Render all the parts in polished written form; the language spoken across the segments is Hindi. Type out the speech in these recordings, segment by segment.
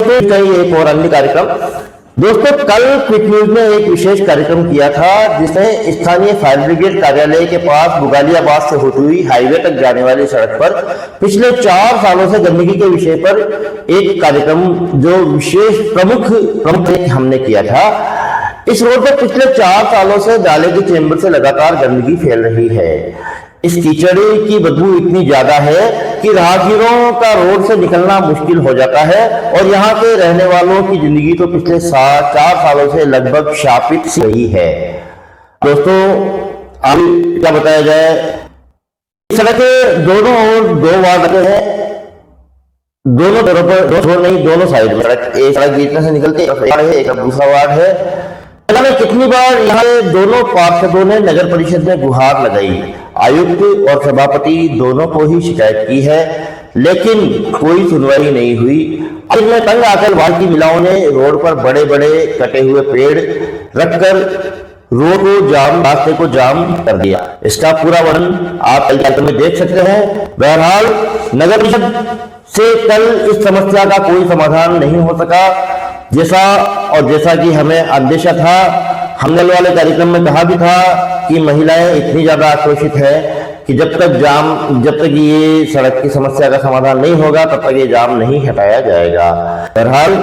एक और अन्य कार्यक्रम। दोस्तों, कल क्विक न्यूज ने एक विशेष कार्यक्रम किया था जिसमें स्थानीय फायर ब्रिगेड कार्यालय के पास बुगालियाबाद से होती हुई हाईवे तक जाने वाली सड़क पर पिछले 4 सालों से गंदगी के विषय पर एक कार्यक्रम जो विशेष प्रमुख हमने किया था। इस रोड पर पिछले 4 सालों से नाले के चेंबर से लगातार गंदगी फैल रही है। इस कीचड़ की बदबू इतनी ज्यादा है कि राहगीरों का रोड से निकलना मुश्किल हो जाता है और यहाँ के रहने वालों की जिंदगी तो पिछले 4 सालों से लगभग शापित सी रही है। दोस्तों, अब क्या बताया जाए, सड़क के दोनों ओर 2 वार्ड हैं, दोनों तरफ पर दोनों साइड में एक सड़क बीच में से निकलती है, एक दूसरा वार्ड है। कितनी बार यहाँ दोनों पार्षदों ने नगर परिषद में गुहार लगाई, आयुक्त और सभापति दोनों को ही शिकायत की है, लेकिन कोई सुनवाई नहीं हुई। इनमें तंग आकर वार्ड की महिलाओं ने रोड पर बड़े बड़े कटे हुए पेड़ रखकर रोड को जाम, रास्ते को जाम कर दिया। इसका पूरा वर्णन आप कार्यक्रम में देख सकते हैं। बहरहाल नगर परिषद से कल इस समस्या का कोई समाधान नहीं हो सका, जैसा कि हमें अंदेशा था। हमने वाले कार्यक्रम में कहा भी था कि महिलाएं इतनी ज्यादा आक्रोशित है कि जब तक ये सड़क की समस्या का समाधान नहीं होगा तब तक ये जाम नहीं हटाया जाएगा। बहरहाल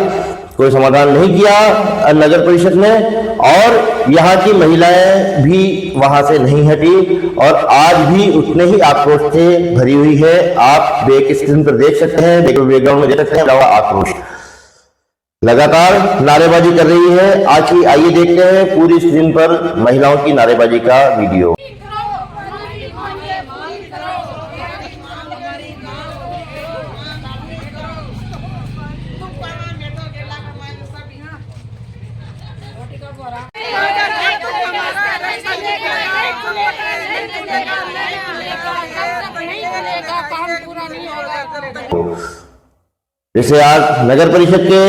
कोई समाधान नहीं किया नगर परिषद ने और यहाँ की महिलाएं भी वहां से नहीं हटी और आज भी उतने ही आक्रोश से भरी हुई है। आप बैक स्क्रीन पर देख सकते हैं, बैकग्राउंड में देख सकते हैं, आक्रोश लगातार नारेबाजी कर रही है। आइए देखते हैं पूरी स्क्रीन पर महिलाओं की नारेबाजी का वीडियो। जैसे आज नगर परिषद के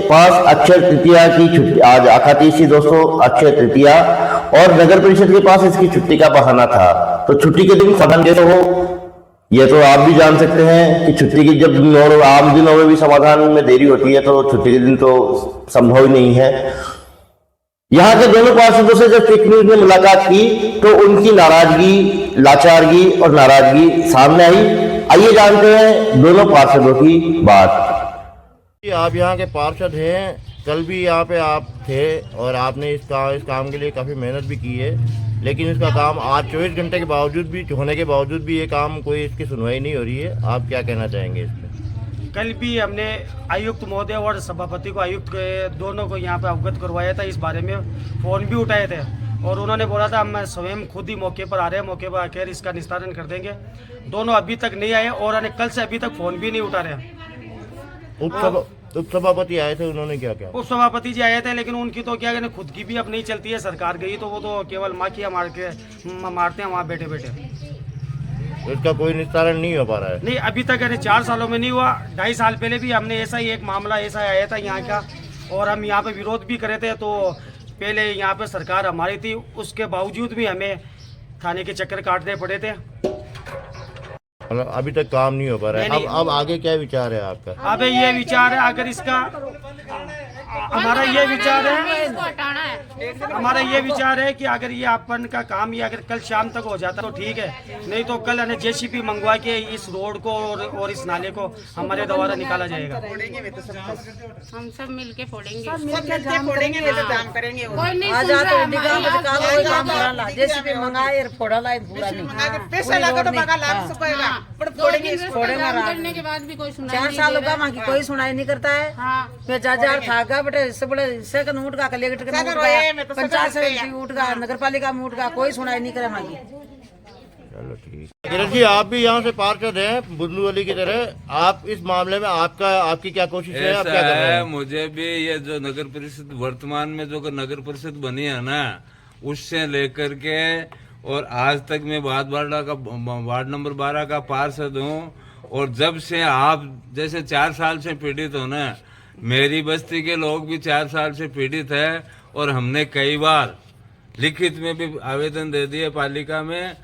पास अक्षय तृतीया की छुट्टी, आज आखाती थी दोस्तों, अक्षय तृतीया, और नगर परिषद के पास इसकी छुट्टी का बहाना था। तो छुट्टी के दिन समाधान कैसे हो, ये तो आप भी जान सकते हैं कि छुट्टी की जब आम दिनों में भी समाधान में देरी होती है तो छुट्टी के दिन तो संभव ही नहीं है। यहाँ के दोनों पार्षदों से जब क्विक न्यूज ने मुलाकात की तो उनकी नाराजगी, लाचारगी और नाराजगी सामने आई। आइए जानते हैं दोनों पार्षदों की बात। आप यहाँ के पार्षद हैं, कल भी यहाँ पे आप थे और आपने इस काम के लिए काफ़ी मेहनत भी की है, लेकिन इसका काम आज 24 घंटे के बावजूद भी होने के बावजूद भी ये काम कोई इसकी सुनवाई नहीं हो रही है। आप क्या कहना चाहेंगे इस पर? कल भी हमने आयुक्त महोदय और सभापति को, आयुक्त के दोनों को यहाँ पे अवगत करवाया था, इस बारे में फ़ोन भी उठाए थे और उन्होंने बोला था हम स्वयं खुद ही मौके पर आ रहे हैं, मौके पर आकर इसका निस्तारण कर देंगे। दोनों अभी तक नहीं आए और कल से अभी तक फ़ोन भी नहीं उठा रहे। उप सभापति आए थे, उन्होंने क्या किया? उप सभापति जी आए थे, लेकिन उनकी तो क्या कहते खुद की भी अब नहीं चलती है, सरकार गई तो वो तो केवल माखिया मारते हैं वहाँ बैठे बैठे। तो इसका कोई निस्तारण नहीं हो पा रहा है? नहीं, अभी तक 4 सालों में नहीं हुआ। 2.5 साल पहले भी हमने ऐसा ही एक मामला ऐसा आया था यहाँ का और हम यहाँ पे विरोध भी करे थे। तो पहले यहाँ पे सरकार हमारी थी, उसके बावजूद भी हमें थाने के चक्कर काटने पड़े थे। अभी तक काम नहीं हो पा रहा है। अब आगे क्या विचार है आपका? अब ये विचार है, अगर इसका हमारा ये विचार है कि अगर ये अपन का काम ये अगर कल शाम तक हो जाता तो ठीक है, नहीं तो कल जेसीबी मंगवा के इस रोड को और इस नाले को हमारे द्वारा निकाला जाएगा। हम सब मिलके फोड़ेंगे, काम करेंगे। जेसीबी मंगाए फोड़ा लाए पूरा नहीं, पैसा लगा तो बगा लाभ सुपाएगा पर फोड़ेंगे। करने के बाद भी कोई सुनाई 4 साल होगा वहाँ की कोई सुनाई नहीं करता है। मैं 4 थागा बेटे, इससे बड़े सेकंड उठ गा, कलेक्टर के उठ गा, पंचायत से उठ गा, नगर पालिका में उठ गा, कोई सुनाई नहीं करे वहाँ की। चलो ठीक। किरण जी, आप भी यहाँ से पार्षद हैं बुंदू वाली की तरह, आप इस मामले में आपकी क्या कोशिश है? आप क्या कर रहे हैं? मुझे भी ये जो नगर परिषद वर्तमान में जो नगर परिषद बनी है ना, उससे लेकर के और आज तक मैं वार्ड नंबर 12 का पार्षद हूँ और जब से आप जैसे 4 साल से पीड़ित हो ना, मेरी बस्ती के लोग भी 4 साल से पीड़ित है और हमने कई बार लिखित में भी आवेदन दे दिए पालिका में,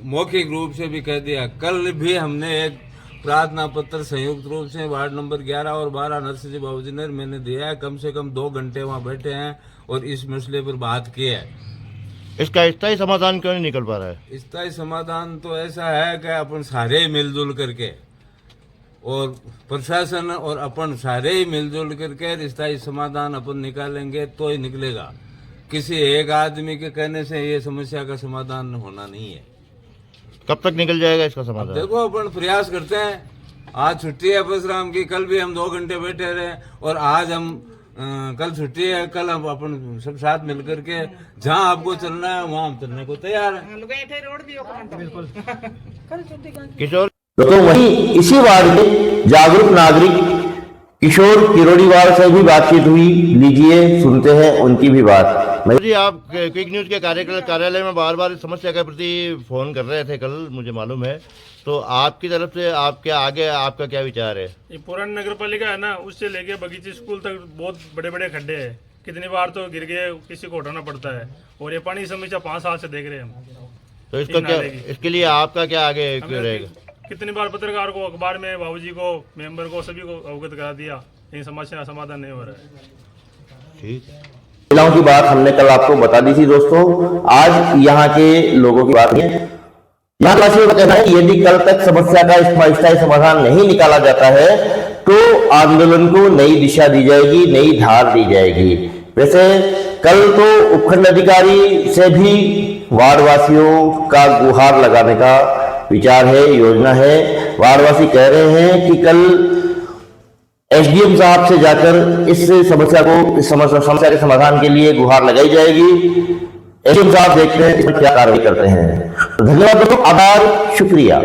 मौखिक रूप से भी कह दिया। कल भी हमने एक प्रार्थना पत्र संयुक्त रूप से वार्ड नंबर 11 और 12 नरसिंह जी बाबूजी ने मैंने दिया है। कम से कम 2 घंटे वहाँ बैठे हैं और इस मसले पर बात की है। इसका स्थायी समाधान क्यों नहीं निकल पा रहा है? स्थायी समाधान तो ऐसा है कि अपन सारे मिलजुल करके और प्रशासन और अपन सारे ही मिलजुल करके स्थायी समाधान अपन निकालेंगे तो ही निकलेगा। किसी एक आदमी के कहने से ये समस्या का समाधान होना नहीं है। कब तक निकल जाएगा इसका समाधान? देखो अपन प्रयास करते हैं। आज छुट्टी है परशुराम की, कल भी हम 2 घंटे बैठे रहे और आज हम कल छुट्टी है, कल हम अपन सब साथ मिलकर के जहाँ आपको चलना है वहाँ हम चलने को तैयार है। किशोर तो वहीं इसी वार्ड के जागरूक नागरिक किशोर किरोड़ीवाल से भी बातचीत हुई। लीजिए सुनते हैं उनकी भी बात। जी, आप क्विक न्यूज के कार्यालय में बार बार इस समस्या के प्रति फोन कर रहे थे कल, मुझे मालूम है। तो आपकी तरफ से आपके आगे आपका क्या विचार है? ये पुरानी नगर पालिका है ना, उससे लेके बगीचे स्कूल तक बहुत बड़े बड़े खड्डे हैं। कितनी बार तो गिर गए, किसी को उठाना पड़ता है। और ये पानी की समस्या 5 साल से देख रहे हैं हम। तो इसका क्या, इसके लिए आपका क्या आगे क्यों रहेगा? कितनी बार पत्रकार को, अखबार में, बाबूजी को, मेंबर को, सभी को अवगत करा दिया, इन समस्या समाधान नहीं हो रहा है। ठीक, महिलाओं की बात हमने कल आपको बता दी थी दोस्तों। आज यहाँ के लोगों की बात है। यहाँ वासियों का कहना है कि यदि कल तक समस्या का स्थायी समाधान नहीं निकाला जाता है तो आंदोलन को नई दिशा दी जाएगी, नई धार दी जाएगी। वैसे कल तो उपखंड अधिकारी से भी वार्ड वासियों का गुहार लगाने का विचार है, योजना है। वार्डवासी कह रहे हैं कि कल एसडीएम साहब से जाकर इस समस्या के समाधान के लिए गुहार लगाई जाएगी। एसडीएम साहब देखते हैं इसमें क्या कार्रवाई करते हैं। तो धन्यवाद दोस्तों, आभार, शुक्रिया।